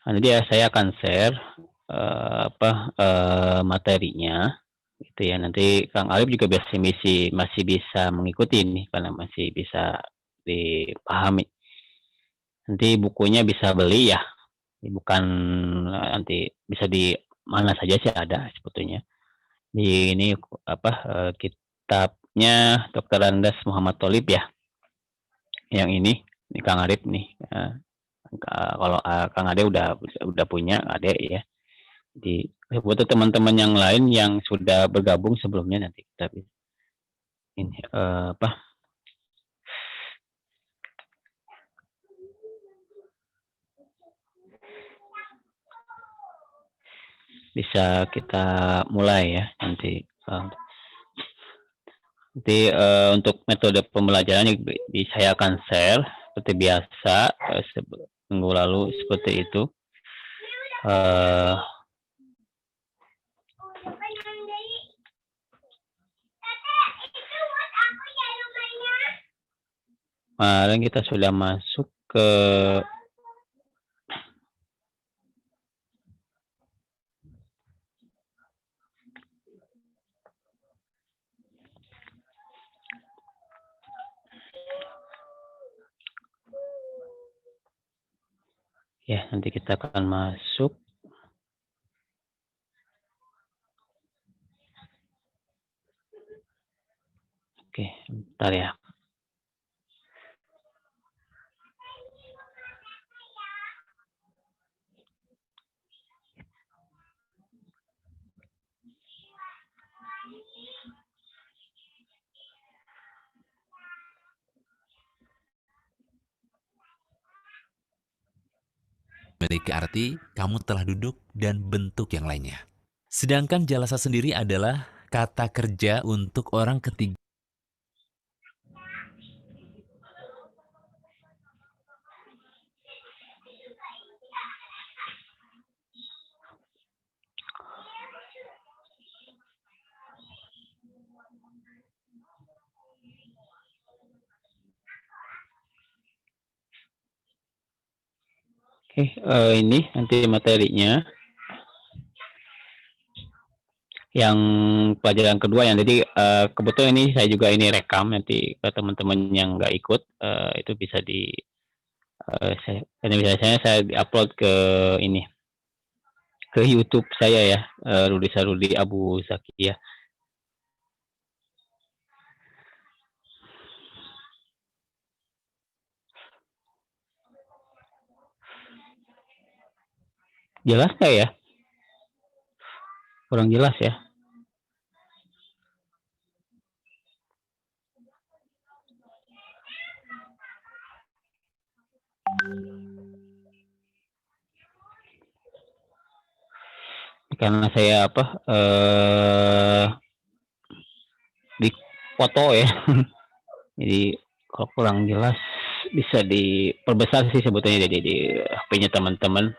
Nanti ya saya akan share, materinya gitu ya, nanti Kang Alif juga masih bisa mengikuti nih karena masih bisa dipahami. Nanti bukunya bisa beli ya, bukan nanti bisa di mana saja sih ada sebetulnya. Di ini kitabnya Dokter Andes Muhammad Tholib ya, yang ini Kang Arif nih, kalau, Kang Ade udah punya Ade ya, buat teman-teman yang lain yang sudah bergabung sebelumnya nanti kita ini, bisa kita mulai ya nanti, untuk metode pembelajarannya saya akan share seperti biasa, minggu lalu seperti itu. Kemarin kita sudah masuk ke ya, nanti kita akan masuk. Oke, bentar ya. Memiliki arti kamu telah duduk dan bentuk yang lainnya. Sedangkan jalasa sendiri adalah kata kerja untuk orang ketiga. Oke, ini nanti materinya. Yang pelajaran kedua yang jadi, kebetulan ini saya juga ini rekam nanti ke teman-teman yang nggak ikut, itu bisa ini biasanya saya upload ke ini, ke YouTube saya ya, Rudi Sarudi Abu Zakiyah. Jelas nggak ya? Kurang jelas ya? Karena saya di foto ya. Jadi kalau kurang jelas bisa diperbesar sih sebetulnya di HP-nya teman-teman.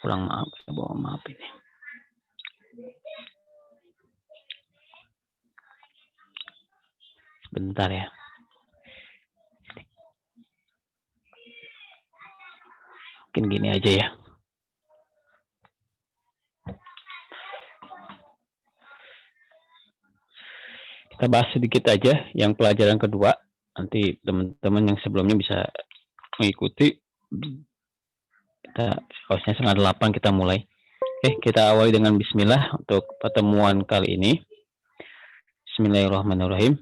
Kurang maaf, saya mohon maaf ini. Sebentar ya. Mungkin gini aja ya. Kita bahas sedikit aja yang pelajaran kedua. Nanti teman-teman yang sebelumnya bisa mengikuti. Harusnya 7:30 kita mulai. Oke, kita awali dengan bismillah untuk pertemuan kali ini. Bismillahirrahmanirrahim.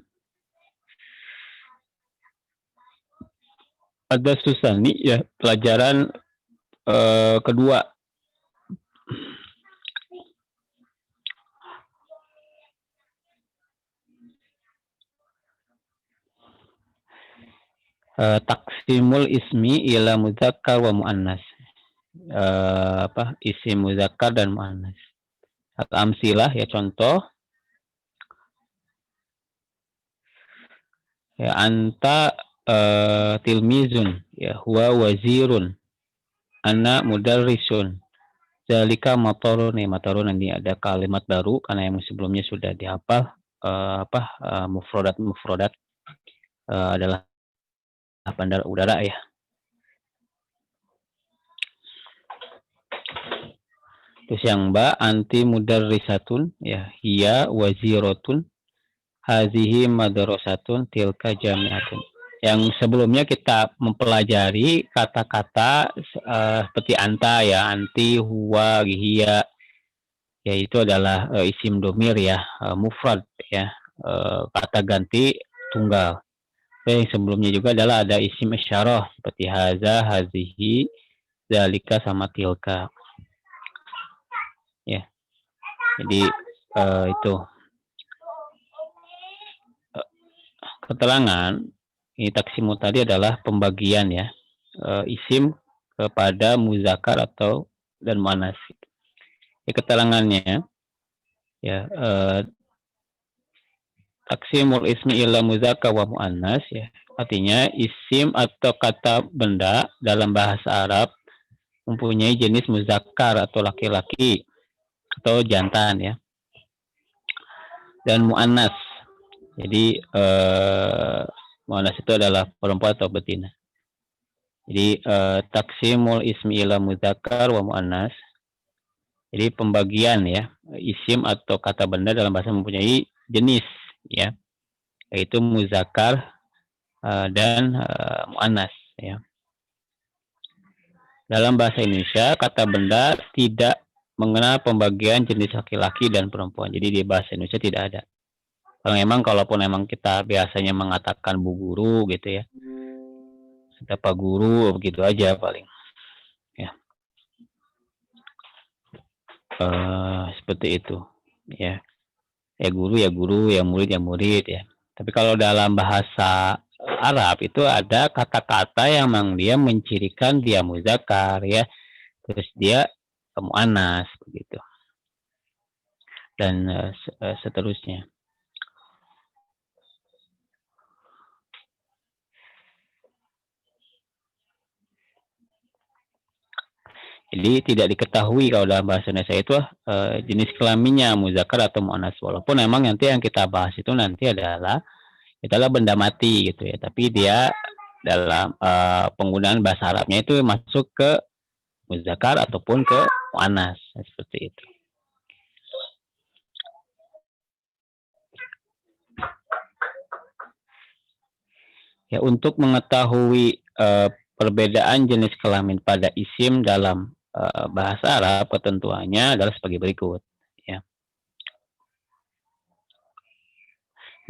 Ada Susani ya, pelajaran kedua. Taksimul ismi ila muzakkar wa muannas. Isim muzakkar dan muannas. Al-amsilah ya contoh. Ya anta tilmizun ya huwa wazirun. Ana mudarrisun. Zalika motorun ini ada kalimat baru karena yang sebelumnya sudah dihafal mufrodat adalah bandar udara ya. Terus yang ba anti mudarrisatun ya, hiya waziratun, hazihi madrasatun, tilka jami'atun. Yang sebelumnya kita mempelajari kata-kata seperti anta ya, anti, huwa, hiya, yaitu adalah isim domir ya, mufrad ya, kata ganti tunggal. Yang sebelumnya juga adalah ada isim isyarah seperti haza, hazihi, zalika sama tilka. Ya. Jadi itu keterangan ini taksimu tadi adalah pembagian ya, isim kepada muzakkar atau dan muannas. Keterangannya ya, taksimul ismi ila muzakkar wa muannas ya. Artinya isim atau kata benda dalam bahasa Arab mempunyai jenis muzakkar atau laki-laki atau jantan ya. Dan muannas. Jadi muannas itu adalah perempuan atau betina. Jadi taksimul ismi ila muzakkar wa muannas. Jadi pembagian ya, isim atau kata benda dalam bahasa mempunyai jenis ya, yaitu muzakkar dan muannas ya. Dalam bahasa Indonesia kata benda tidak mengenal pembagian jenis laki-laki dan perempuan. Jadi di bahasa Indonesia tidak ada. Kalaupun memang kita biasanya mengatakan bu guru gitu ya, atau pak guru begitu aja paling ya. Seperti itu ya. Ya guru, ya murid ya. Tapi kalau dalam bahasa Arab itu ada kata-kata yang memang dia mencirikan dia muzakkar ya, terus dia muannas begitu, dan seterusnya. Jadi tidak diketahui kalau dalam bahasa Indonesia itu jenis kelaminnya muzakkar atau muannas, walaupun memang nanti yang kita bahas itu nanti adalah benda mati gitu ya, tapi dia dalam penggunaan bahasa Arabnya itu masuk ke muzakkar ataupun ke muannas seperti itu. Ya, untuk mengetahui perbedaan jenis kelamin pada isim dalam bahasa Arab, ketentuannya adalah sebagai berikut ya.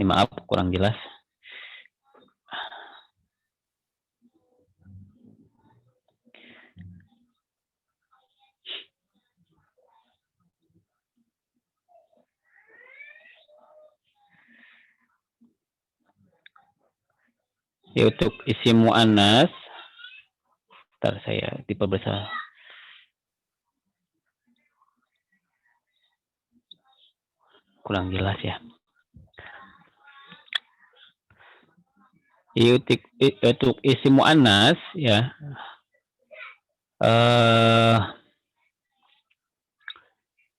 Ini maaf kurang jelas. Ya, untuk isim muannas, ntar saya diperbesar. Kurang jelas ya. Untuk isim muannas ya,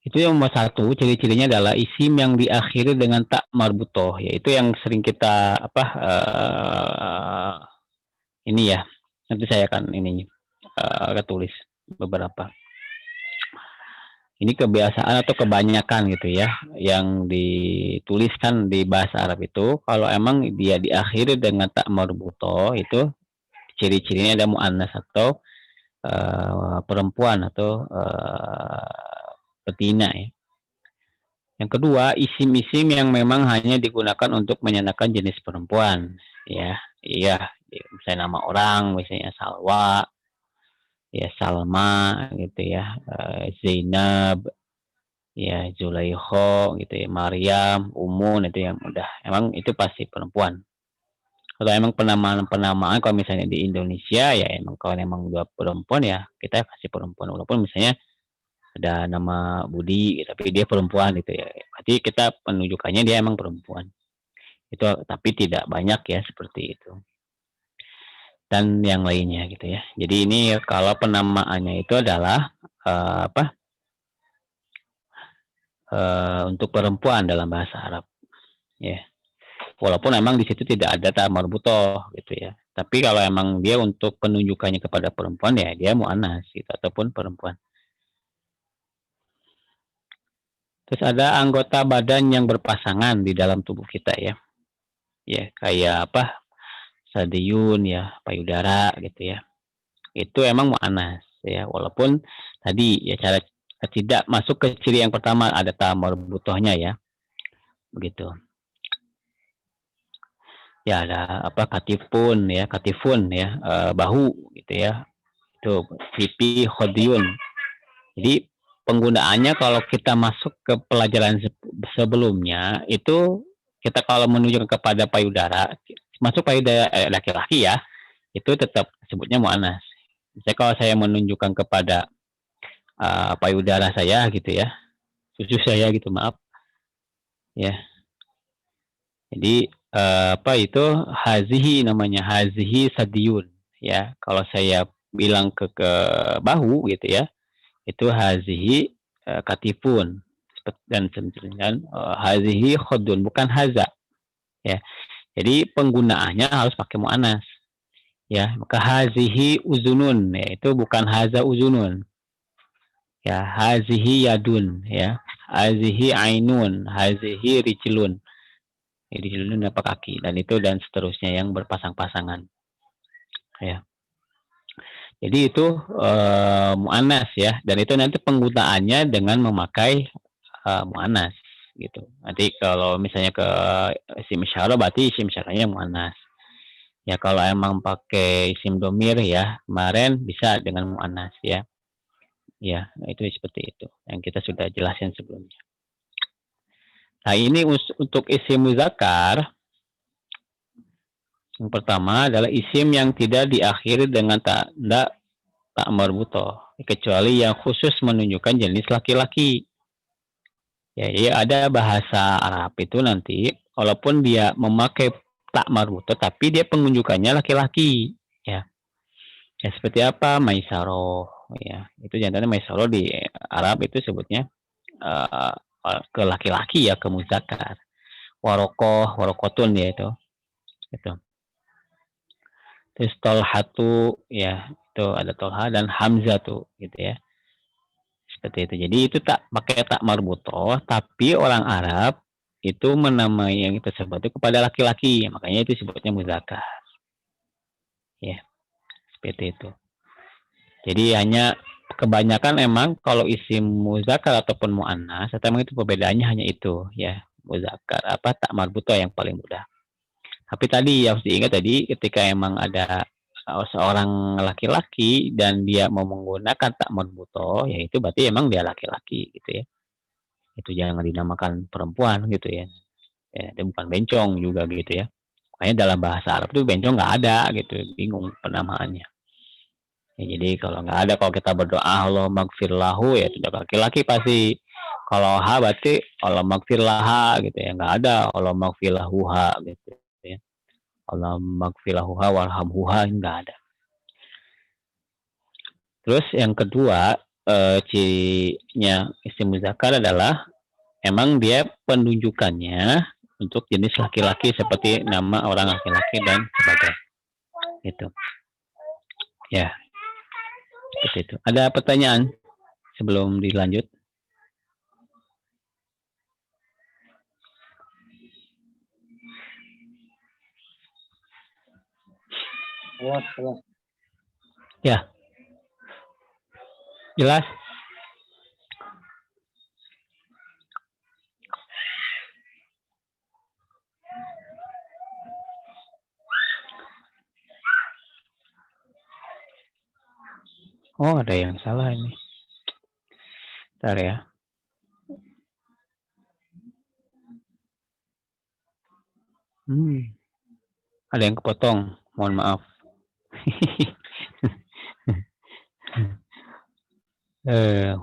itu yang nomor satu, ciri-cirinya adalah isim yang diakhiri dengan tak marbutoh, yaitu yang sering kita ini ya, nanti saya akan ini tulis beberapa. Ini kebiasaan atau kebanyakan gitu ya, yang dituliskan di bahasa Arab itu, kalau emang dia diakhiri dengan tak marbutoh, itu ciri-cirinya ada muannas atau perempuan atau betina ya. Yang kedua, isim-isim yang memang hanya digunakan untuk menyatakan jenis perempuan ya. Iya, misalnya nama orang, misalnya Salwa ya, Salma gitu ya, Zainab ya, Zulaikho gitu ya, Maryam, Umun, itu yang udah emang itu pasti perempuan. Kalau emang penamaan kalau misalnya di Indonesia ya emang kalau emang udah perempuan ya kita kasih perempuan, walaupun misalnya ada nama Budi tapi dia perempuan gitu ya, berarti kita penunjukannya dia emang perempuan itu, tapi tidak banyak ya seperti itu dan yang lainnya gitu ya. Jadi ini kalau penamaannya itu adalah untuk perempuan dalam bahasa Arab ya, walaupun memang di situ tidak ada ta marbutoh gitu ya, Tapi kalau emang dia untuk penunjukannya kepada perempuan ya dia muannas gitu ataupun perempuan. Terus ada anggota badan yang berpasangan di dalam tubuh kita ya. Ya, kayak apa? Sadiyun ya, payudara gitu ya. Itu emang muannas ya, walaupun tadi ya cara tidak masuk ke ciri yang pertama ada butohnya ya, begitu. Ya ada apa katifun ya, bahu gitu ya. Itu pipi khodiun. Jadi penggunaannya kalau kita masuk ke pelajaran sebelumnya itu kita kalau menunjukkan kepada payudara, masuk payudara laki-laki ya, itu tetap sebutnya muannas. Misalnya kalau saya menunjukkan kepada payudara saya gitu ya, susu saya gitu maaf ya. Jadi apa itu hazihi namanya hazihi sadiyun ya. Kalau saya bilang ke bahu gitu ya, itu hazihi katifun dan dengan hazihi khodun bukan haza ya. Jadi penggunaannya harus pakai muannas ya. Maka hazihi uzunun ya, itu bukan haza uzunun. Ya, hazihi yadun ya. Hazihi ainun, hazihi rijlun. Rijlun apa kaki dan itu dan seterusnya yang berpasang-pasangan. Ya. Jadi itu muannas ya dan itu nanti penggunaannya dengan memakai muannas gitu. Nanti kalau misalnya ke isim isyarah berarti isim isyarahnya muannas. Ya kalau emang pakai isim domir ya kemarin bisa dengan muannas ya. Ya, itu seperti itu yang kita sudah jelasin sebelumnya. Nah, ini untuk isim muzakkar yang pertama adalah isim yang tidak diakhiri dengan tanda tak marbutoh kecuali yang khusus menunjukkan jenis laki-laki. Ya, jadi ada bahasa Arab itu nanti walaupun dia memakai tak marbutoh tapi dia pengunjukannya laki-laki ya. Ya seperti apa? Maisaro ya. Itu jantannya maisaro di Arab itu sebutnya uh, ke laki-laki ya ke muzakkar. Warokoh, warokotun ya itu. Itu. Terus tolhatu ya itu ada tolha dan hamzah tuh gitu ya. Seperti itu. Jadi itu tak pakai tak marbutoh, tapi orang Arab itu menamai yang tersebut itu kepada laki-laki, makanya itu sebutnya muzakkar. Ya, seperti itu. Jadi hanya kebanyakan emang kalau isim muzakkar ataupun muannas, memang itu perbedaannya hanya itu ya. Muzakkar apa tak marbutoh yang paling mudah. Tapi tadi harus diingat tadi ketika emang ada seorang laki-laki dan dia mau menggunakan tak marbutoh, ya itu berarti emang dia laki-laki gitu ya. Itu jangan dinamakan perempuan gitu ya. Ya, dia bukan bencong juga gitu ya. Makanya dalam bahasa Arab tuh bencong nggak ada gitu, bingung penamaannya. Ya, jadi kalau nggak ada, kalau kita berdoa Allah magfir lahu ya tidak laki-laki pasti. Kalau ha berarti Allah magfir laha gitu ya, nggak ada Allah magfir lahuha gitu ya. Allah magfir lahuha warhamhuha nggak ada. Terus yang kedua cirinya isim muzakkar adalah emang dia penunjukannya untuk jenis laki-laki seperti nama orang laki-laki dan sebagainya. Itu. Ya, seperti itu. Ada pertanyaan sebelum dilanjut? Ya. Jelas? Oh, ada yang salah ini. Bentar ya. Ada yang kepotong. Mohon maaf.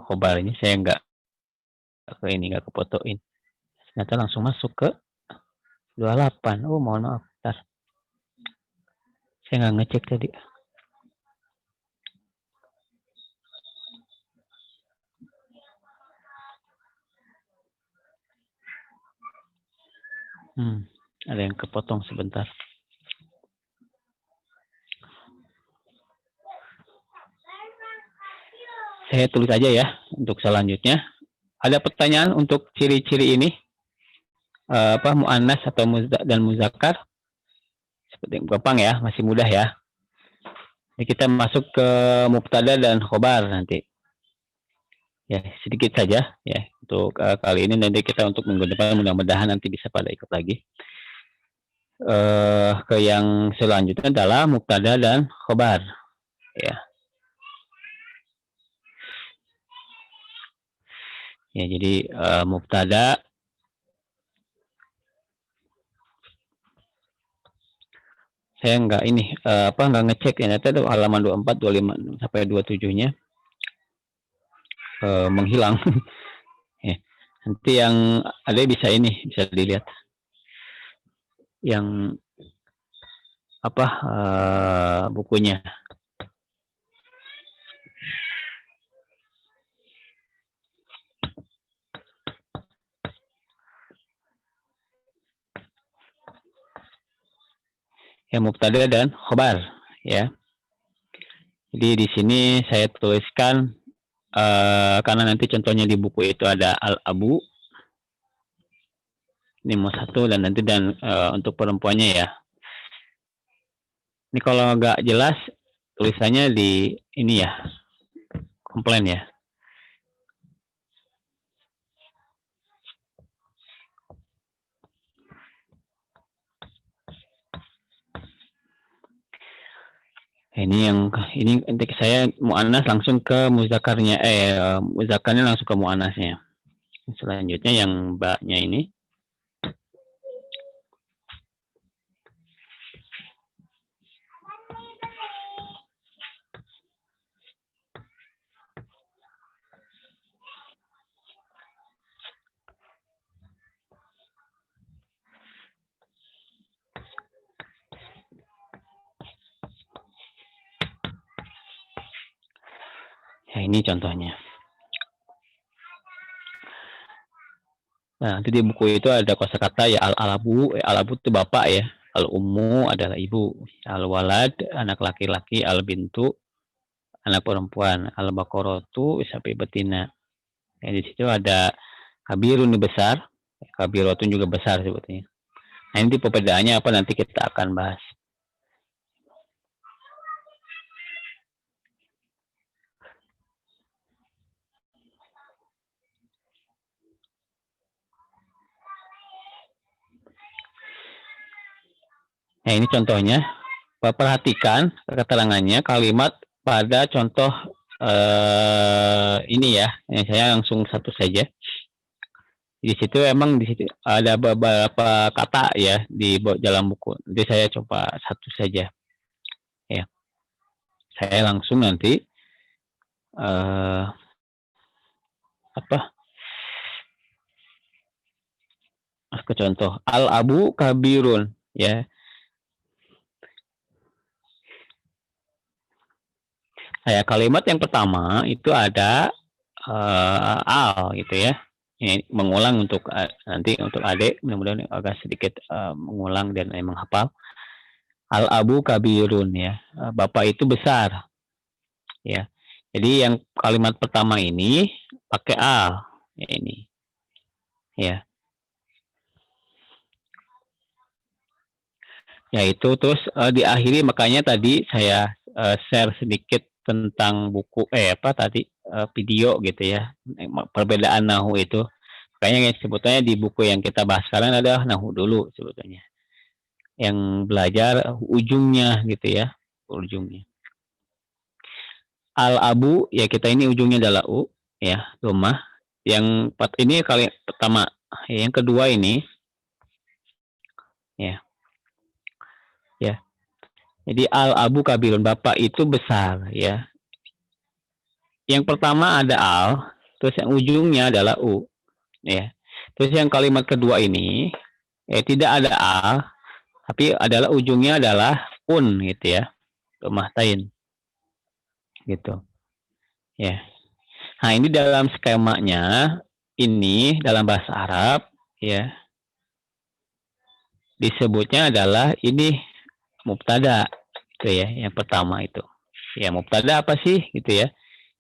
Khobar ini saya nggak kepotoin. Ternyata langsung masuk ke 28. Oh, mohon maaf. Bentar. Saya nggak ngecek tadi. Ada yang kepotong sebentar. Saya tulis aja ya untuk selanjutnya. Ada pertanyaan untuk ciri-ciri ini? Mu'annas atau dan muzakkar? Seperti gampang ya, masih mudah ya. Jadi kita masuk ke mubtada dan khobar nanti. Ya, sedikit saja ya untuk kali ini. Nanti kita untuk minggu depan mudah-mudahan nanti bisa pada ikut lagi. Ke yang selanjutnya adalah mubtada dan khobar ya. Ya, jadi mubtada saya nggak ngecek ya, ternyata itu halaman 24, 25 sampai 27-nya menghilang. Ya. Nanti yang ada bisa dilihat. Yang bukunya. Ya, mubtada dan khobar ya. Jadi di sini saya tuliskan karena nanti contohnya di buku itu ada al-abu. Ini mau satu dan nanti untuk perempuannya ya. Ini kalau nggak jelas tulisannya di ini ya, komplain ya. Ini nanti saya mu'annas langsung ke muzakarnya, muzakarnya langsung ke mu'annasnya. Selanjutnya yang ba-nya ini. Ya, ini contohnya. Nah, nanti di buku itu ada kosakata ya al-abu itu bapak ya. Al-ummu adalah ibu. Al-walad anak laki-laki, al-bintu anak perempuan, al-baqaratu sapi betina. Ya, di situ ada kabirun besar, kabirotun juga besar sebetulnya. Nah, ini perbedaannya apa nanti kita akan bahas. Nah, ini contohnya. Perhatikan keterangannya kalimat pada contoh ini ya. Saya langsung satu saja. Di situ ada beberapa kata ya di dalam buku. Nanti saya coba satu saja. Ya. Saya langsung nanti ke contoh al-abu kabirun ya. Saya kalimat yang pertama itu ada al gitu ya. Ini mengulang untuk nanti untuk adik, mudah-mudahan agak sedikit mengulang dan menghafal. Al-abu kabirun ya. Bapak itu besar. Ya. Jadi yang kalimat pertama ini pakai al ya, ini. Ya. Ya itu terus diakhiri, makanya tadi saya share sedikit tentang buku video gitu ya, perbedaan nahu itu. Makanya sebetulnya di buku yang kita bahas sekarang adalah nahu dulu sebetulnya, yang belajar ujungnya gitu ya, ujungnya. Al-abu ya, kita ini ujungnya adalah u ya, rumah. Yang ini kali pertama. Yang kedua ini ya. Ya. Jadi al-abu kabirun, bapak itu besar ya. Yang pertama ada al, terus yang ujungnya adalah u ya. Terus yang kalimat kedua ini tidak ada al, tapi adalah ujungnya adalah un gitu ya. Mahtain gitu. Ya. Nah, ini dalam skemanya ini dalam bahasa Arab ya. Disebutnya adalah ini mubtada gitu ya, yang pertama itu. Ya, mubtada apa sih gitu ya?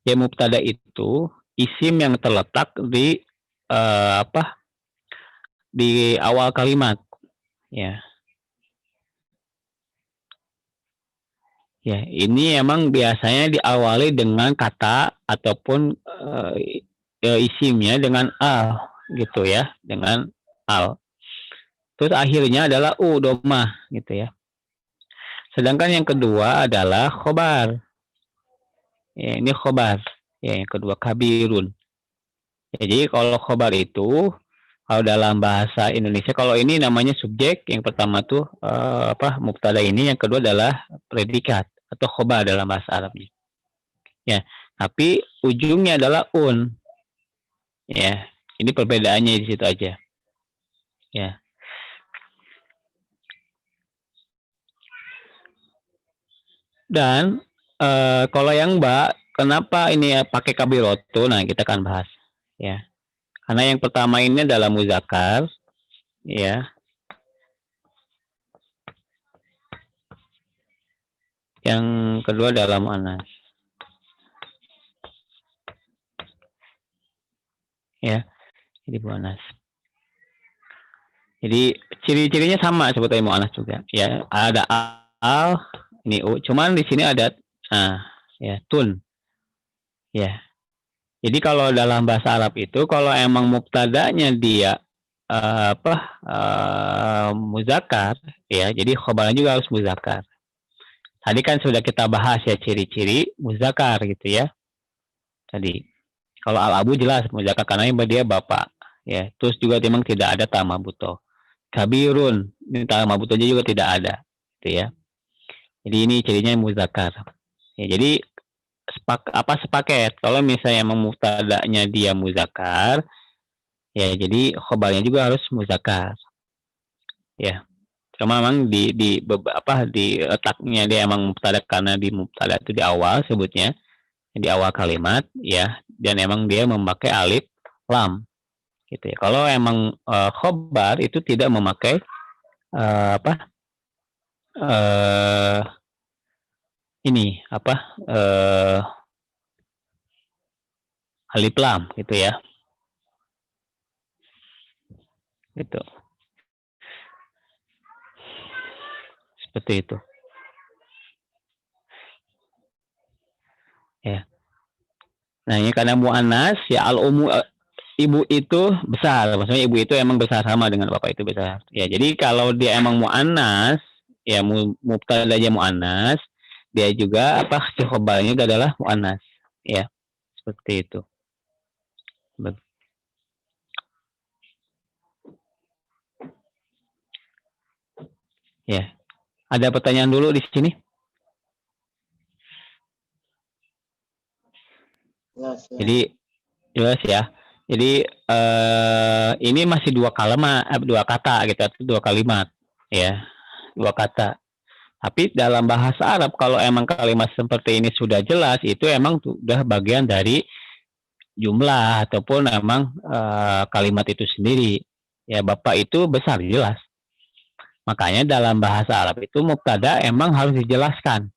Ya mubtada itu isim yang terletak di apa? Di awal kalimat, ya. Ya, ini emang biasanya diawali dengan kata ataupun isimnya dengan al gitu ya, dengan al. Terus akhirnya adalah domah gitu ya. Sedangkan yang kedua adalah khobar. Ya, ini khobar. Ya, yang kedua kabirun. Ya, jadi kalau khobar itu kalau dalam bahasa Indonesia, kalau ini namanya subjek, yang pertama tuh mubtada ini, yang kedua adalah predikat atau khobar dalam bahasa Arabnya. Ya, tapi ujungnya adalah un. Ya, ini perbedaannya di situ aja. Ya. Dan kalau yang Mbak, kenapa ini pakai kabirotu? Nah, kita akan bahas. Ya, karena yang pertama ini adalah muzakkar, ya. Yang kedua adalah muannas. Ya, jadi muannas. Jadi ciri-cirinya sama seperti muannas juga. Ya, ada al, ini u. Cuman di sini ada ya tun. Ya. Jadi kalau dalam bahasa Arab itu kalau emang mubtadanya dia muzakkar, ya, jadi khobarnya juga harus muzakkar. Tadi kan sudah kita bahas ya ciri-ciri muzakkar gitu ya. Tadi kalau al-abu jelas muzakkar karena dia bapak, ya. Terus juga memang tidak ada tama buto. Kabirun, tama butonya juga tidak ada, gitu ya. Jadi ini cirinya muzakkar. Ya, jadi sepaket. Kalau misalnya emang mubtadanya dia muzakkar, ya jadi khobarnya juga harus muzakkar. Ya. Cuma memang di letaknya dia emang mubtada karena di mubtada itu di awal sebutnya, di awal kalimat ya, dan emang dia memakai alif lam gitu ya. Kalau emang khobar itu tidak memakai ini alif lam gitu ya. Gitu. Seperti itu. Ya. Nah, ini karena muannas ya ibu itu besar. Maksudnya ibu itu emang besar sama dengan bapak itu besar. Ya, jadi kalau dia emang muannas, ya mubtadanya muannas, dia juga si khobarnya adalah muannas. Ya. Seperti itu. Ya. Ada pertanyaan dulu di sini? Jadi jelas ya. Jadi ini masih dua kata gitu, dua kalimat ya, dua kata. Tapi dalam bahasa Arab kalau emang kalimat seperti ini sudah jelas, itu emang sudah bagian dari jumlah ataupun emang kalimat itu sendiri. Ya, bapak itu besar jelas. Makanya dalam bahasa Arab itu mubtada emang harus dijelaskan.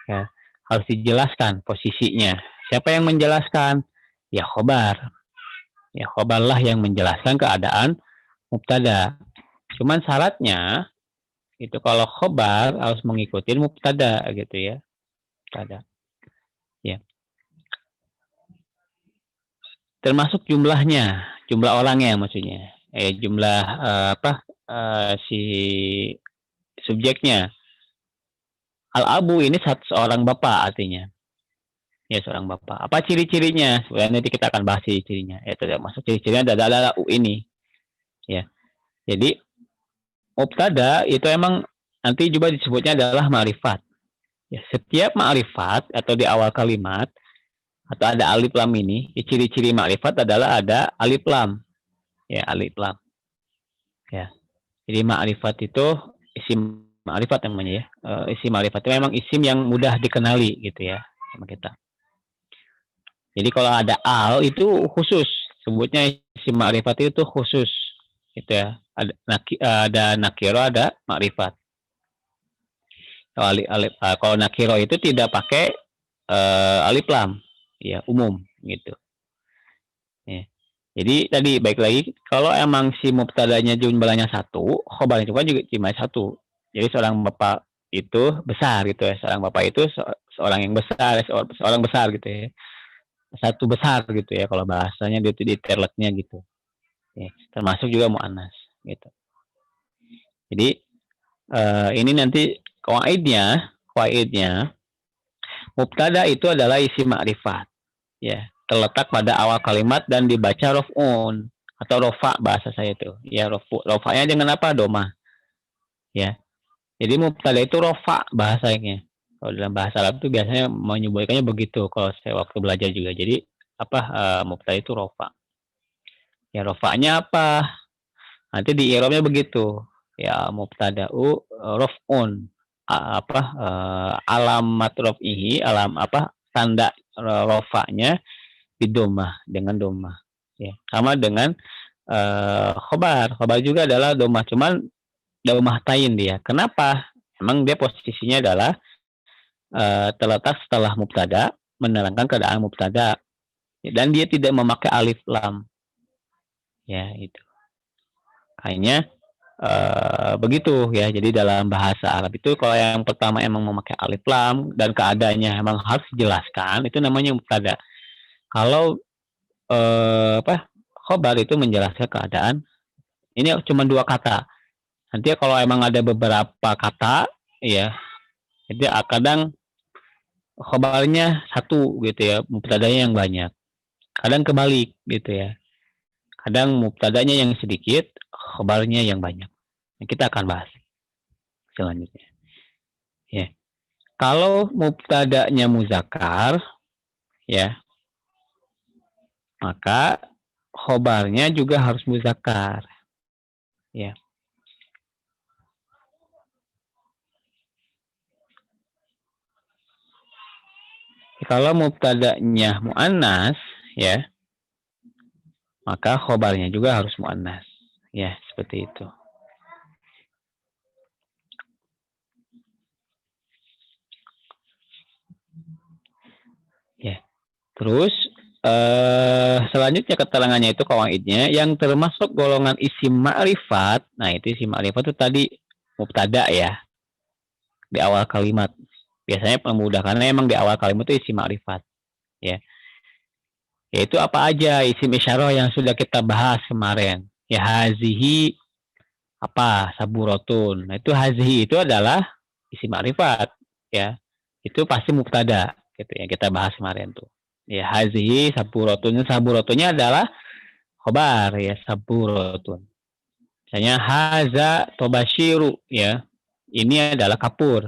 Ya, harus dijelaskan posisinya. Siapa yang menjelaskan? Ya khobar. Ya khobarlah yang menjelaskan keadaan mubtada. Cuman syaratnya itu kalau khobar harus mengikuti mubtada gitu ya. Mubtada. Ya. Termasuk jumlahnya, jumlah orangnya maksudnya. Jumlah si subjeknya. Al-abu ini seorang bapak artinya. Ya, seorang bapak. Apa ciri-cirinya? Sebenarnya nanti kita akan bahas ciri-cirinya. Ya, termasuk ciri-cirinya adalah u ini. Ya. Jadi mubtada itu emang nanti juga disebutnya adalah ma'rifat. Ya, setiap ma'rifat atau di awal kalimat atau ada alif lam ini, ciri-ciri ma'rifat adalah ada alif lam. Ya, alif lam. Ya. Jadi ma'rifat itu isim ma'rifat namanya ya. Isim ma'rifat itu memang isim yang mudah dikenali gitu ya sama kita. Jadi kalau ada al itu khusus, sebutnya isim ma'rifat itu khusus. Gitu ya. Ada nakiro, ada ma'rifat. Kalau nakiro itu tidak pakai alif lam. ya umum gitu. Ya. Jadi tadi baik lagi kalau emang si mubtadanya jumlahnya satu, khobarnya juga cuma satu. Jadi seorang bapak itu besar gitu ya, seorang bapak itu seorang yang besar, seorang besar gitu ya. Satu besar gitu ya kalau bahasanya di terletnya gitu. Ya, termasuk juga muannas gitu. Jadi ini nanti kaidnya mubtada itu adalah isim ma'rifat ya, terletak pada awal kalimat dan dibaca rof'un atau rofa bahasa saya itu. Ya rofa'nya dengan apa? Doma. Ya. Jadi mubtada itu rofa bahasanya. Kalau dalam bahasa Arab itu biasanya menyebutkannya begitu kalau saya waktu belajar juga. Jadi apa mubtada itu rofa. Ya rofa'nya apa? Nanti di i'rabnya begitu. Ya mubtada'u rof'un alamat rof'ihi tanda rofa'nya bidomah dengan domah ya sama dengan khobar juga adalah domah cuman domah tain dia. Kenapa? Emang dia posisinya adalah terletak setelah mubtada menerangkan keadaan mubtada dan dia tidak memakai alif lam ya itu hanya begitu ya. Jadi dalam bahasa Arab itu kalau yang pertama emang memakai alif lam dan keadaannya emang harus dijelaskan itu namanya mubtada. Kalau khobar itu menjelaskan keadaan. Ini cuma dua kata. Nanti kalau emang ada beberapa kata, ya, jadi kadang khobarnya satu gitu ya, mubtadanya yang banyak. Kadang kebalik gitu ya. Kadang mubtadanya yang sedikit, khobarnya yang banyak. Nah, kita akan bahas selanjutnya. Ya. Kalau mubtadanya muzakkar, ya, maka khobarnya juga harus muzakkar. Ya. Kalau mubtadanya muannas, ya, maka khobarnya juga harus muannas. Ya, seperti itu. Ya. Terus selanjutnya keterangannya itu kawaidnya yang termasuk golongan isim ma'rifat. Nah, itu isim ma'rifat itu tadi mubtada ya. Di awal kalimat. Biasanya pemudahkannya emang di awal kalimat itu isim ma'rifat. Ya. Yaitu apa aja isim isyarah yang sudah kita bahas kemarin. Ya hazihi saburotun. Nah, itu hazihi itu adalah isim ma'rifat ya. Itu pasti mubtada gitu yang kita bahas kemarin tuh. Ya hazihi saburotunnya adalah khobar ya saburotun. Misalnya haza tobashiru ya. Ini adalah kapur.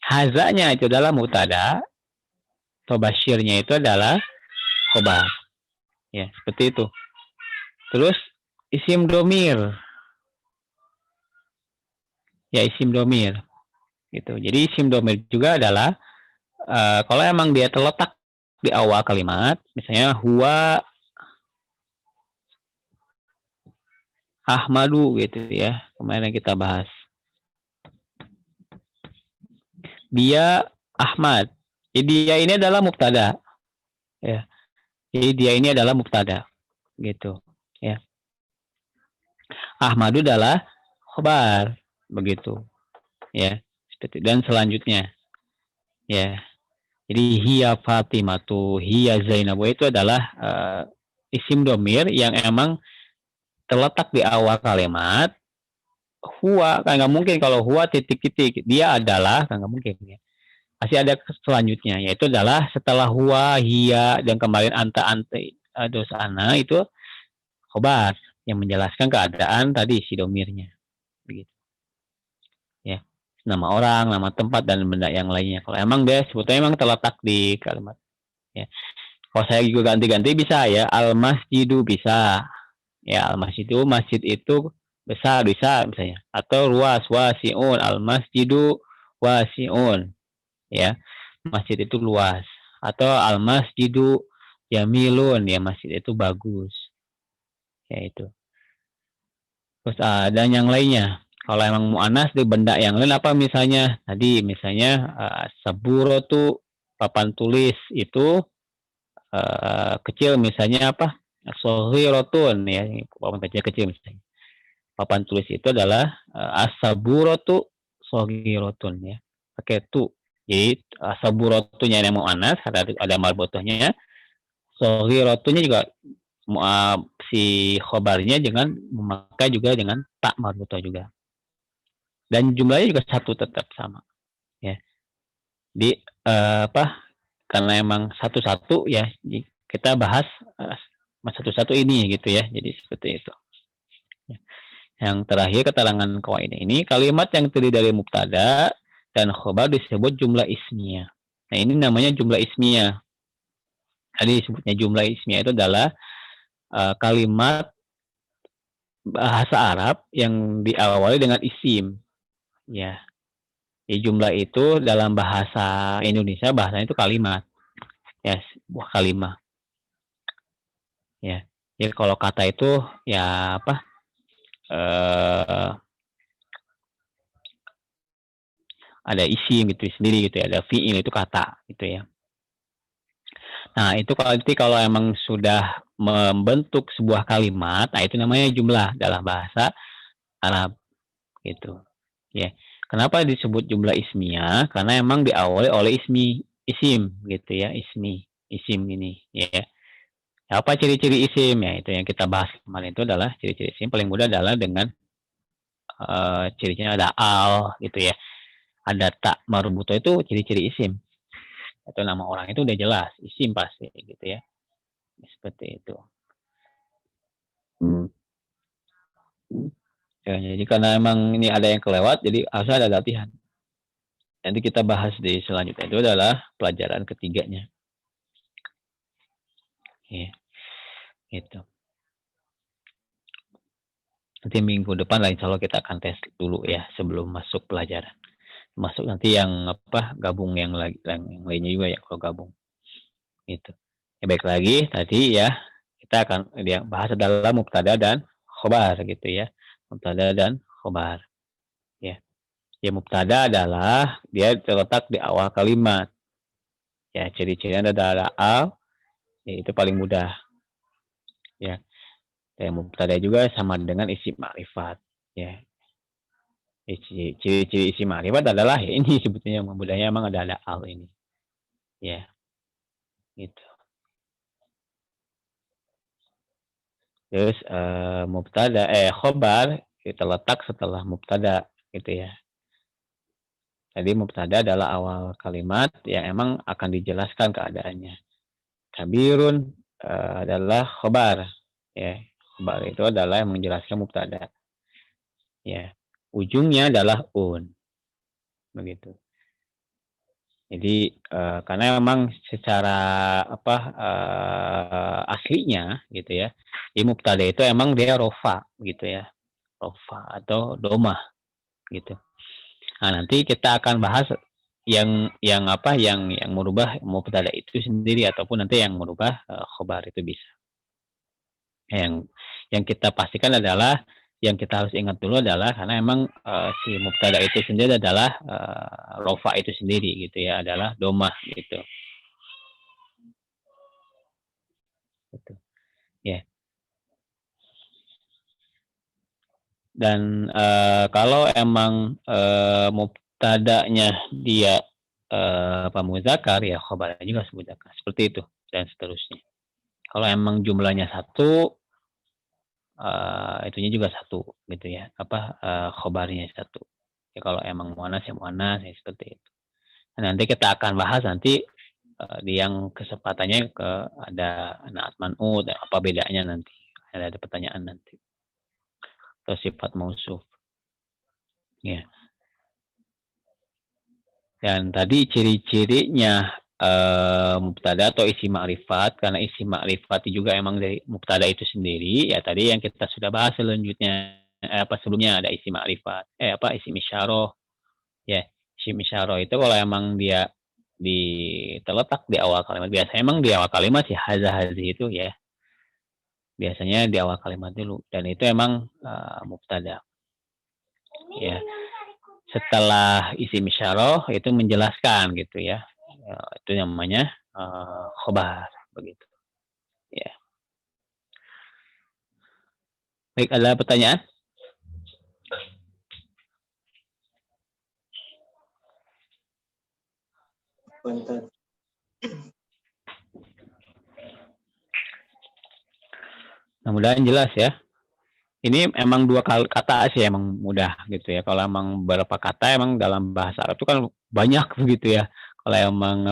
Hazanya itu adalah mubtada, tobashirnya itu adalah khobar. Ya, seperti itu. Terus isim domir. Ya, isim domir. Gitu. Jadi isim domir juga adalah kalau emang dia terletak di awal kalimat, misalnya huwa Ahmadu gitu ya. Kemarin kita bahas. Dia Ahmad. Jadi dia ini adalah mubtada. Ya. Jadi dia ini adalah mubtada. Gitu. Ya. Ahmadu adalah khobar. Begitu. Ya. Dan selanjutnya. Ya. Jadi hiya Fatimatu, hiya Zainabu itu adalah isim domir yang emang terletak di awal kalimat. Huwa, kan nggak mungkin kalau huwa titik-titik. Dia adalah, kan nggak mungkin. Ya. Pasti ada selanjutnya, yaitu adalah setelah huwa, hiya, dan kemarin anta, dosana, itu khobar yang menjelaskan keadaan tadi si domirnya. Begitu. Ya. Nama orang, nama tempat, dan benda yang lainnya. Kalau emang dia sebetulnya emang terletak di kalimat. Ya. Kalau saya juga ganti-ganti bisa ya, al-masjidu bisa. Ya, al-masjidu, masjid itu besar bisa misalnya. Atau luas, wasi'un, al-masjidu wasi'un. Ya, masjid itu luas. Atau al-masjidu jamilun, ya masjid itu bagus. Ya itu. Terus ada yang lainnya. Kalau emang mu'anas di benda yang lain apa misalnya? Tadi misalnya saburotu papan tulis itu kecil, misalnya apa, shaghirotun ya, papan kecil kecil misalnya. Papan tulis itu adalah as-saburatu shaghirotun ya, pakai tu. Jadi saburatunya yang muannats, ada marbutohnya, shaghiratunya juga si khobarnya dengan memakai juga dengan tak marbutoh juga. Dan jumlahnya juga satu tetap sama ya. Di apa, karena emang satu-satu ya, kita bahas satu-satu ini gitu ya. Jadi seperti itu. Yang terakhir keterangan qawaid ini, kalimat yang terdiri dari mubtada dan khobar disebut jumlah ismiyah. Nah, ini namanya jumlah ismiyah. Tadi disebutnya jumlah ismiyah itu adalah kalimat bahasa Arab yang diawali dengan isim. Ya. Jadi jumlah itu dalam bahasa Indonesia bahasanya itu kalimat. Ya, sebuah kalimat. Ya. Jadi kalau kata itu ya apa? Ada isim gitu sendiri gitu ya, ada fi'il itu kata gitu ya. Nah, itu kalau emang sudah membentuk sebuah kalimat, nah itu namanya jumlah dalam bahasa Arab gitu. Ya. Kenapa disebut jumlah ismiyah? Karena emang diawali oleh isim gitu ya, isim ini ya. Apa ciri-ciri isim? Ya, itu yang kita bahas kemarin itu adalah ciri-ciri isim paling mudah adalah dengan cirinya ada al gitu ya. Ada tak marbutoh itu ciri-ciri isim. Atau nama orang itu udah jelas, isim pasti gitu ya. Seperti itu. Ya, jadi karena emang ini ada yang kelewat, jadi harus ada latihan. Nanti kita bahas di selanjutnya itu adalah pelajaran ketiganya. Ya, gitu. Nanti minggu depan lah insya Allah kita akan tes dulu ya sebelum masuk pelajaran. Masuk nanti yang apa gabung yang lainnya juga ya kalau gabung. Gitu. Ya, baik lagi tadi ya kita akan bahas adalah mubtada dan khobar gitu ya. Mubtada dan khobar. Ya. Ya, mubtada adalah dia terletak di awal kalimat. Ya, ciri-cirinya adalah al, ya, itu paling mudah. Ya. Dan mubtada juga sama dengan isim ma'rifat. Ya. Ciri-ciri isim ma'rifat adalah ya ini sebetulnya yang mudahnya emang ada al ini. Ya. Gitu. Terus mubtada khobar kita letak setelah mubtada gitu ya. Jadi mubtada adalah awal kalimat yang emang akan dijelaskan keadaannya. Kabirun adalah khobar. Ya, khobar itu adalah yang menjelaskan mubtada. Ya, ujungnya adalah un. Begitu. Jadi karena memang secara apa aslinya gitu ya, di mubtada itu emang dia rofa gitu ya, rofa atau domah gitu. Nah, nanti kita akan bahas yang apa yang merubah mubtada itu sendiri ataupun nanti yang merubah khobar itu bisa. Yang kita pastikan adalah yang kita harus ingat dulu adalah karena emang si mubtada itu sendiri adalah rofa itu sendiri gitu ya, adalah domah gitu. Gitu. Ya. Dan kalau emang mubtadanya dia muzakkar ya khobarnya juga muzakkar seperti itu dan seterusnya. Kalau emang jumlahnya satu, itunya juga satu gitu ya, apa khobarnya satu. Ya kalau emang muannas ya muannas ya seperti itu. Nah, nanti kita akan bahas nanti di yang kesempatannya ada naat man'ut, apa bedanya nanti. Ada pertanyaan nanti. Atau sifat mausuf. Ya. Dan tadi ciri-cirinya mubtada atau isi ma'rifat, karena isi ma'rifat juga emang dari mubtada itu sendiri, ya tadi yang kita sudah bahas selanjutnya sebelumnya ada isi ma'rifat, isi isyarah. Ya, isi isyarah itu kalau emang dia terletak di awal kalimat, biasanya emang di awal kalimat sih hazi itu ya. Biasanya di awal kalimat dulu dan itu emang mubtada. Ya. Setelah isim isyarah itu menjelaskan gitu ya. itu namanya khobar begitu. Ya. Baik, ada pertanyaan? Punten. Mudah-mudahan jelas ya. Ini emang dua kata sih emang mudah gitu ya. Kalau emang beberapa kata emang dalam bahasa Arab itu kan banyak begitu ya. Kalau emang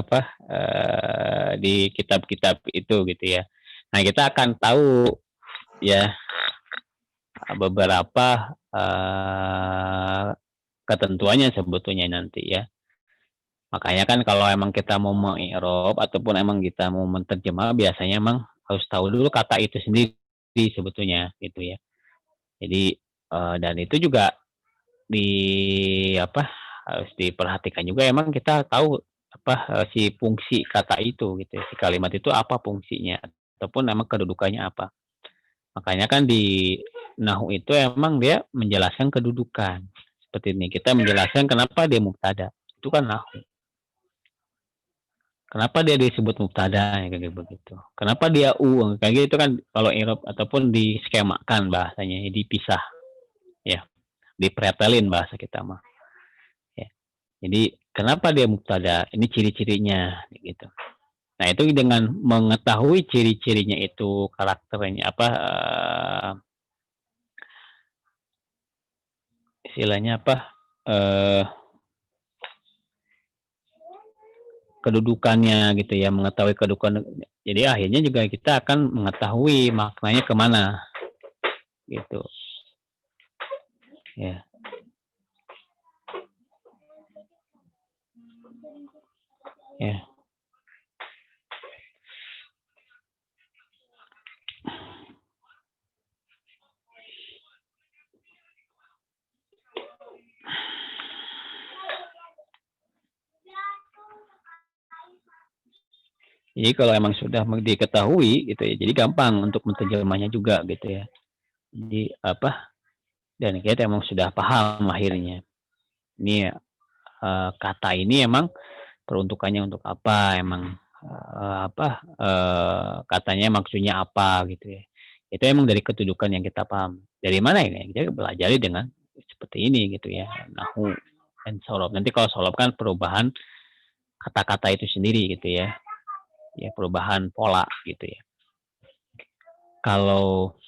di kitab-kitab itu gitu ya. Nah, kita akan tahu ya beberapa ketentuannya sebetulnya nanti ya. Makanya kan kalau emang kita mau mengi'rab ataupun emang kita mau menterjemah biasanya emang harus tahu dulu kata itu sendiri sebetulnya gitu ya. Jadi dan itu juga harus diperhatikan juga emang kita tahu si fungsi kata itu gitu ya. Si kalimat itu apa fungsinya ataupun emang kedudukannya apa. Makanya kan di nahwu itu emang dia menjelaskan kedudukan. Seperti ini kita menjelaskan kenapa dia mubtada. Itu kan nahwu. Kenapa dia disebut mubtada kayak begitu. Kenapa dia kayak gitu kan kalau i'rab ataupun diskemakan bahasanya, dipisah. Ya, dipretelin bahasa kita mah. Ya. Jadi kenapa dia mubtada? Ini ciri-cirinya gitu. Nah, itu dengan mengetahui ciri-cirinya itu karakternya istilahnya kedudukannya gitu ya, mengetahui kedudukan. Jadi akhirnya juga kita akan mengetahui maknanya kemana gitu. Ya. Ya. Jadi kalau emang sudah diketahui gitu ya, jadi gampang untuk menterjemahnya juga gitu ya. Jadi dan kita emang sudah paham akhirnya. Ini kata ini emang peruntukannya untuk apa, emang katanya maksudnya apa gitu ya. Itu emang dari kedudukan yang kita paham. Dari mana ini? Kita pelajari dengan seperti ini gitu ya. Nahwu dan shorob. Nanti kalau shorob kan perubahan kata-kata itu sendiri gitu ya. Ya, perubahan pola gitu ya. Kalau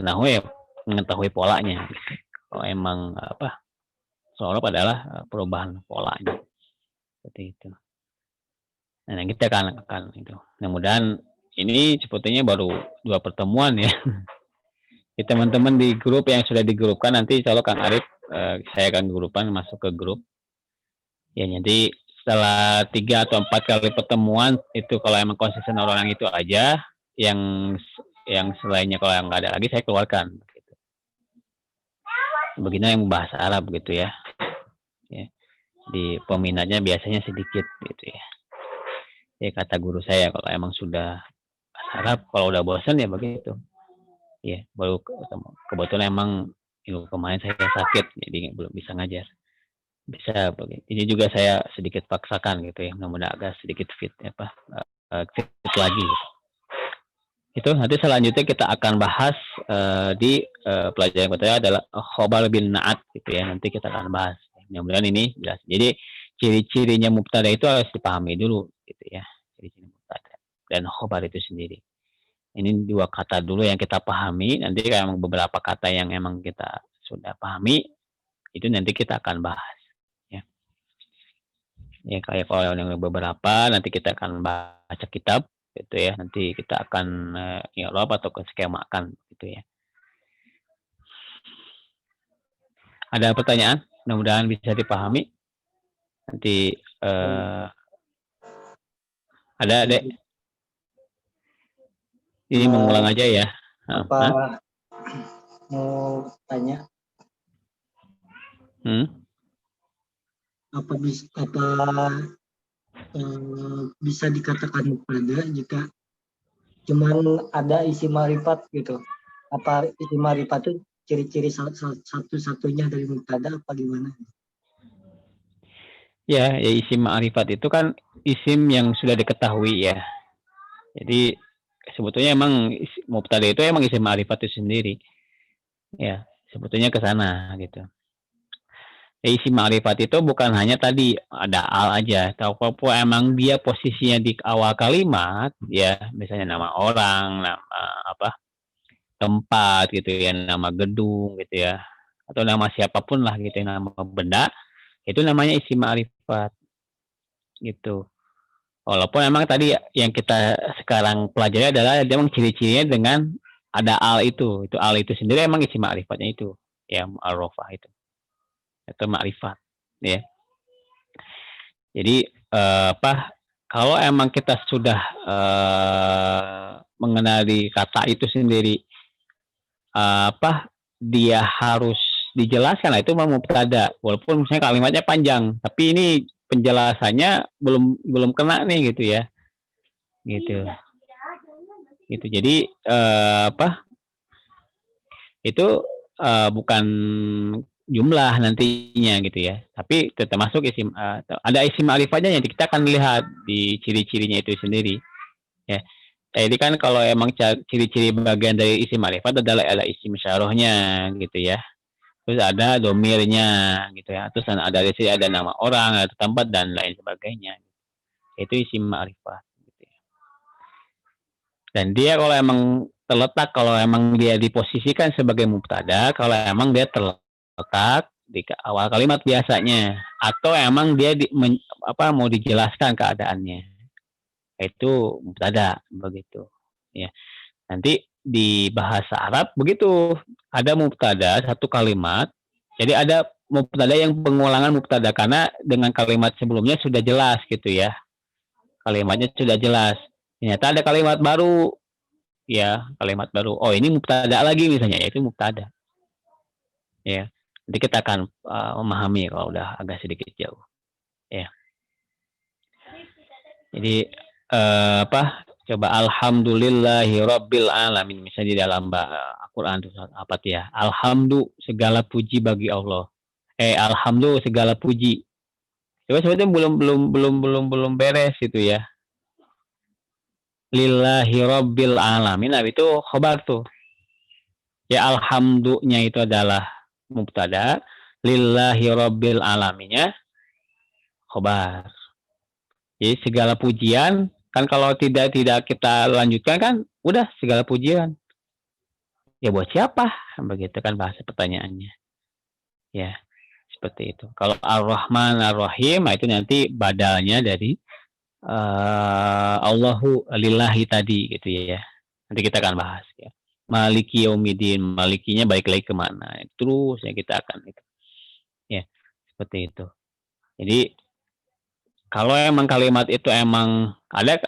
nahwu ya mengetahui polanya. Gitu. Kalau emang shorob adalah perubahan polanya. Seperti itu. Nah, kita akan itu. Mudah-mudahan ini sepertinya baru 2 pertemuan ya. Teman-teman di grup yang sudah digrupkan nanti kalau Kang Arif saya akan grupkan masuk ke grup. Ya, nanti setelah 3 atau 4 kali pertemuan itu kalau emang konsisten orang itu aja, yang selainnya kalau yang nggak ada lagi saya keluarkan. Gitu. Begini yang bahasa Arab gitu ya. Ya. Di peminatnya biasanya sedikit gitu ya. Ya kata guru saya kalau emang sudah bahasa Arab, kalau udah bosan ya begitu. Ya, baru kebetulan emang minggu kemarin saya sakit jadi belum bisa ngajar. Bisa begitu. Ini juga saya sedikit paksakan gitu ya, mudah-mudahan agak sedikit fit fit lagi. Itu nanti selanjutnya kita akan bahas di pelajaran pertama adalah khobar bin na'at gitu ya. Nanti kita akan bahas. Mudah-mudahan ini jelas. Jadi ciri-cirinya mubtada itu harus dipahami dulu gitu ya. Ciri-ciri mubtada dan khobar itu sendiri. Ini 2 kata dulu yang kita pahami, nanti kalau beberapa kata yang emang kita sudah pahami, itu nanti kita akan bahas. Ya, ya kayak kalau yang beberapa, nanti kita akan baca kitab, gitu ya. Nanti kita akan i'rab atau skemakan, gitu ya. Ada pertanyaan? Mudah-mudahan bisa dipahami. Nanti ada, Dek? Ini mengulang aja ya. Apa mau tanya? Apa bisa dikatakan mubtada jika cuman ada isi ma'rifat gitu? Apa isi ma'rifat itu ciri-ciri satu-satunya dari mubtada apa gimana? Ya, ya isim ma'rifat itu kan isim yang sudah diketahui ya. Jadi sebetulnya emang mubtada itu emang isim ma'rifat itu sendiri. Ya, sebetulnya ke sana gitu. Ya, isim ma'rifat itu bukan hanya tadi ada al aja, tapi emang dia posisinya di awal kalimat, ya misalnya nama orang, nama apa tempat gitu ya, nama gedung gitu ya, atau nama siapapun lah gitu, nama benda, itu namanya isim ma'rifat gitu. Walaupun emang tadi yang kita sekarang pelajari adalah dia memang ciri-cirinya dengan ada itu al itu sendiri emang isim ma'rifatnya itu, ya mu'arrafah itu ma'rifat, ya. Jadi, apa, kalau emang kita sudah, mengenali kata itu sendiri, apa, dia harus dijelaskan, nah itu mah mubtada, walaupun misalnya kalimatnya panjang, tapi ini penjelasannya belum belum kena nih gitu ya, gitu. Gitu. Jadi, apa, itu, bukan jumlah nantinya gitu ya, tapi termasuk isim, ada isim ma'rifatnya yang kita akan lihat di ciri-cirinya itu sendiri, ya. Jadi kan kalau emang ciri-ciri bagian dari isim ma'rifat adalah ada isim isyarahnya gitu ya, terus ada domirnya gitu ya, terus ada di sini ada nama orang, ada tempat dan lain sebagainya. Itu isim ma'rifat gitu ya. Dan dia kalau emang terletak, kalau emang dia diposisikan sebagai mubtada, kalau emang dia terletak di awal kalimat biasanya, atau emang dia apa, mau dijelaskan keadaannya, itu mubtada begitu. Ya, nanti di bahasa Arab begitu, ada mubtada satu kalimat, jadi ada mubtada yang pengulangan mubtada karena dengan kalimat sebelumnya sudah jelas gitu ya, kalimatnya sudah jelas. Ternyata ada kalimat baru, ya, kalimat baru. Oh, ini mubtada lagi misalnya, yaitu mubtada. Ya. Nanti kita akan memahami kalau udah agak sedikit jauh. Ya. Jadi apa? Coba alhamdulillahi rabbil alamin misalnya di dalam Al-Qur'an itu apa tuh ya? Alhamdu segala puji bagi Allah. Alhamdu segala puji. Coba sebetulnya belum beres gitu ya. Lillahi rabbil alamin. Nah, itu khobar tuh. Ya alhamdunya itu adalah mubtada, lillahi rabbil alaminnya khobar. Jadi segala pujian kan kalau tidak kita lanjutkan kan udah segala pujian. Ya buat siapa? Begitu kan bahasa pertanyaannya. Ya, seperti itu. Kalau Ar-Rahman Ar-Rahim nah itu nanti badalnya dari Allahu lillahi tadi gitu ya. Nanti kita akan bahas ya. Maliki yaumidin, malikinya balik lagi kemana? Terus ya kita akan itu. Ya, seperti itu. Jadi kalau emang kalimat itu emang ada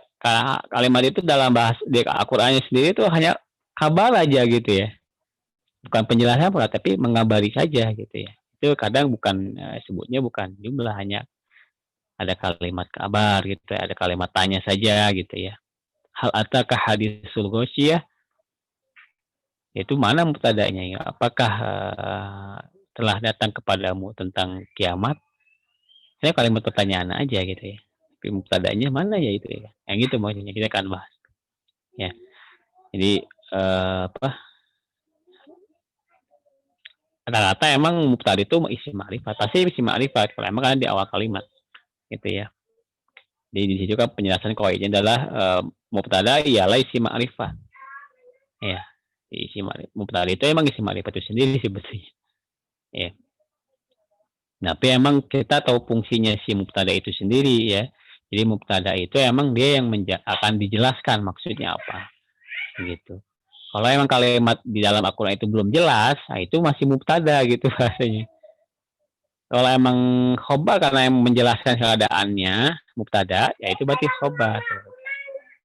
kalimat itu dalam bahasa di Al-Qur'annya sendiri itu hanya kabar aja gitu ya. Bukan penjelasan pula tapi mengabari saja gitu ya. Itu kadang bukan sebutnya bukan jumlah, hanya ada kalimat kabar gitu ya, ada kalimat tanya saja gitu ya. Hal ataka hadisul ghasyiyah, itu mana mubtadanya ya? Apakah telah datang kepadamu tentang kiamat? Saya kalimat pertanyaan aja gitu ya. Tapi mubtadanya mana ya itu ya? Yang gitu maksudnya kita akan bahas. Ya. Jadi apa? Rata-rata emang mubtada itu isim ma'rifat. Pasti isim ma'rifat kalau emang kan di awal kalimat gitu ya. Jadi di situ kan penjelasan qaidanya adalah mubtada ialah isim ma'rifat. Ya. Isim ma'rifat. Mubtada itu emang isim ma'rifat itu sendiri sebetulnya. Ya. Tapi emang kita tahu fungsinya si mubtada itu sendiri ya. Jadi mubtada itu emang dia yang akan dijelaskan maksudnya apa, gitu. Kalau emang kalimat di dalam Al-Quran itu belum jelas, nah itu masih mubtada gitu bahasanya. Kalau emang khobar karena yang menjelaskan keadaannya mubtada, ya itu berarti khobar,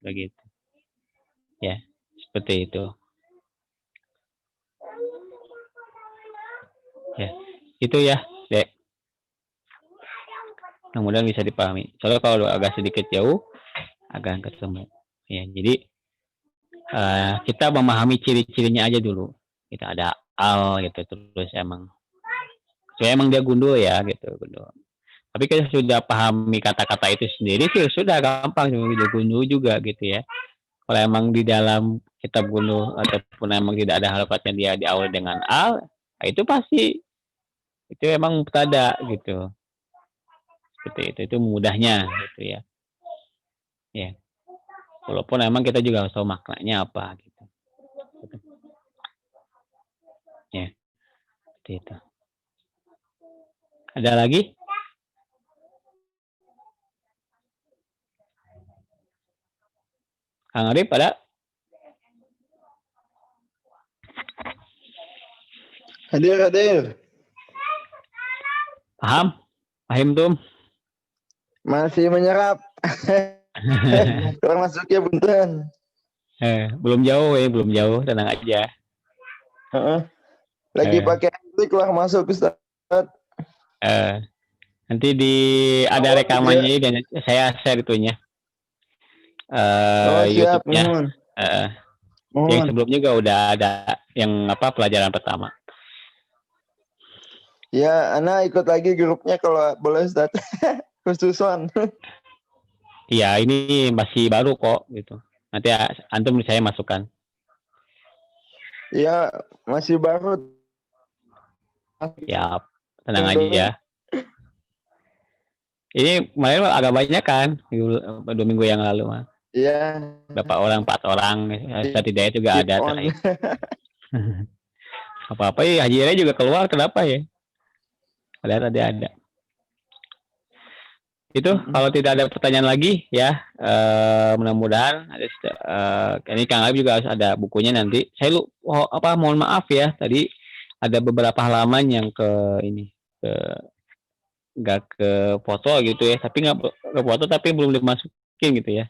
begitu. Ya, seperti itu. Ya, itu ya, Dek. Mudah-mudahan bisa dipahami. Soalnya kalau agak sedikit jauh, agak ketemu. Ya, jadi kita memahami ciri-cirinya aja dulu. Kita ada al gitu, terus emang dia gundul ya gitu, gundul. Tapi kalau sudah pahami kata-kata itu sendiri sih sudah gampang Gundu juga gitu ya. Kalau emang di dalam kitab Gundu ataupun emang tidak ada harokatnya dia diawali dengan al, nah itu pasti itu emang mubtada gitu. Seperti itu mudahnya gitu ya. Ya. Walaupun emang kita juga harus tahu maknanya apa gitu. Ya, seperti itu. Ada lagi? Kang Arif ada? Hadir. Paham? Paham tuh? Masih menyerap. Kurang masuknya punten. Belum jauh, tenang aja. Lagi pakai klik lah masuk Ustaz. Nanti ada rekamannya dan saya share itunya. Siap, YouTube-nya. Yang sebelum juga udah ada yang pelajaran pertama. Ya, Ana ikut lagi grupnya kalau boleh Ustaz. Khususan. Iya, ini masih baru kok gitu. Nanti antum saya masukkan. Iya, masih baru. Ya, tenang aja ya. Ini kemarin agak banyak kan, 2 minggu yang lalu mah. Iya. Berapa orang, 4 orang. Setidaknya juga ada terakhir. Apa-apa ya, hajinya juga keluar, kenapa ya? Lihat ada. Itu kalau tidak ada pertanyaan lagi ya, mudah-mudahan ini Kang Alif juga harus ada bukunya nanti. Saya mohon maaf ya, tadi ada beberapa halaman yang nggak ke foto gitu ya, tapi nggak ke foto tapi belum dimasukin gitu ya.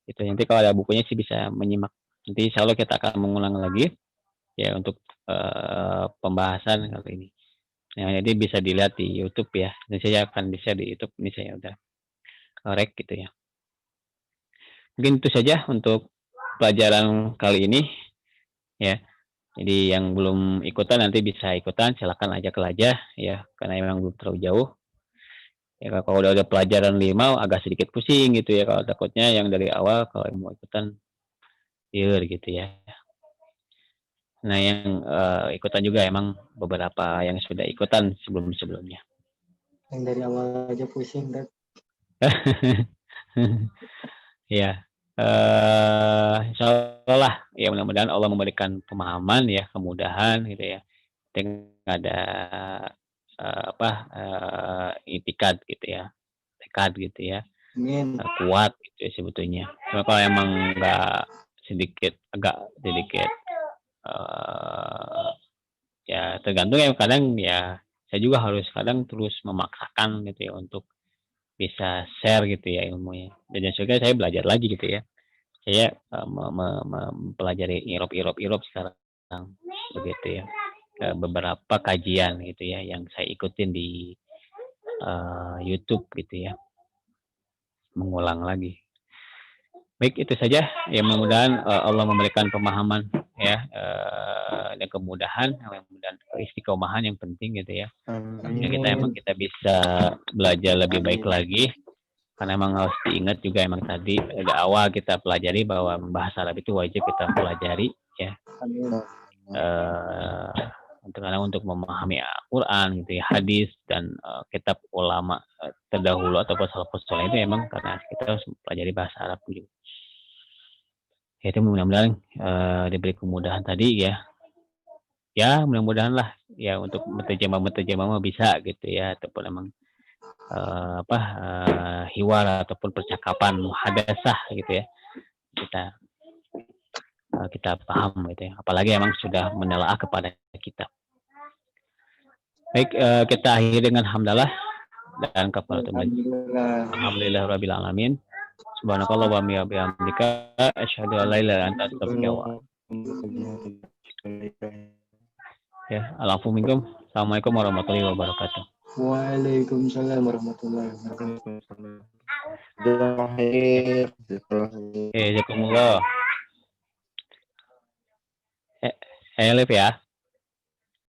Itu nanti kalau ada bukunya sih bisa menyimak. Nanti insya Allah kita akan mengulang lagi ya untuk pembahasan kali ini. Nah, jadi bisa dilihat di YouTube ya. Dan saya akan bisa di YouTube ini saya udah korek gitu ya. Mungkin itu saja untuk pelajaran kali ini ya. Jadi yang belum ikutan nanti bisa ikutan, silakan ajak aja ya, karena memang belum terlalu jauh. Ya kalau udah pelajaran 5 agak sedikit pusing gitu ya, kalau takutnya yang dari awal kalau mau ikutan gitu ya. Nah yang ikutan juga emang beberapa yang sudah ikutan sebelumnya. Yang dari awal aja pusing kan. Ya. Insya Allah ya, mudah-mudahan Allah memberikan pemahaman ya, kemudahan gitu ya, dengan ada itikad gitu ya, tekad gitu ya. Amin. Kuat gitu ya sebetulnya. Cuma kalau emang agak sedikit ya tergantung ya, kadang ya saya juga harus kadang terus memaksakan gitu ya untuk bisa share gitu ya ilmunya. Dan juga saya belajar lagi gitu ya. Saya mempelajari irop sekarang begitu ya. Beberapa kajian gitu ya yang saya ikutin di YouTube gitu ya. Mengulang lagi. Baik, itu saja ya, mudah-mudahan Allah memberikan pemahaman ya, dan kemudahan, dan istiqomahan yang penting gitu ya. Kita bisa belajar lebih baik lagi, karena emang harus diingat juga emang tadi dari awal kita pelajari bahwa bahasa Arab itu wajib kita pelajari ya. Untuk memahami Al-Quran gitu ya, hadis dan kitab ulama terdahulu ataupun salafus saleh itu emang karena kita harus pelajari bahasa Arab gitu. Ya, itu mudah-mudahan diberi kemudahan tadi ya. Ya, mudah-mudahan lah ya untuk menterjemah bisa gitu ya, ataupun emang hiwar ataupun percakapan muhadasah gitu ya. Kita paham gitu ya. Apalagi emang sudah menelaah kepada kita. Baik, kita akhiri dengan hamdalah dan kafaratul majlis. Alhamdulillahirabbil alamin. Subhanakallah wa bihamdika asyhadu an la ilaha illa anta astaghfiruka wa ya. Alaikum. Assalamualaikum warahmatullahi wabarakatuh. Waalaikumsalam warahmatullahi wabarakatuh. Jazakumullah. Saya live ya.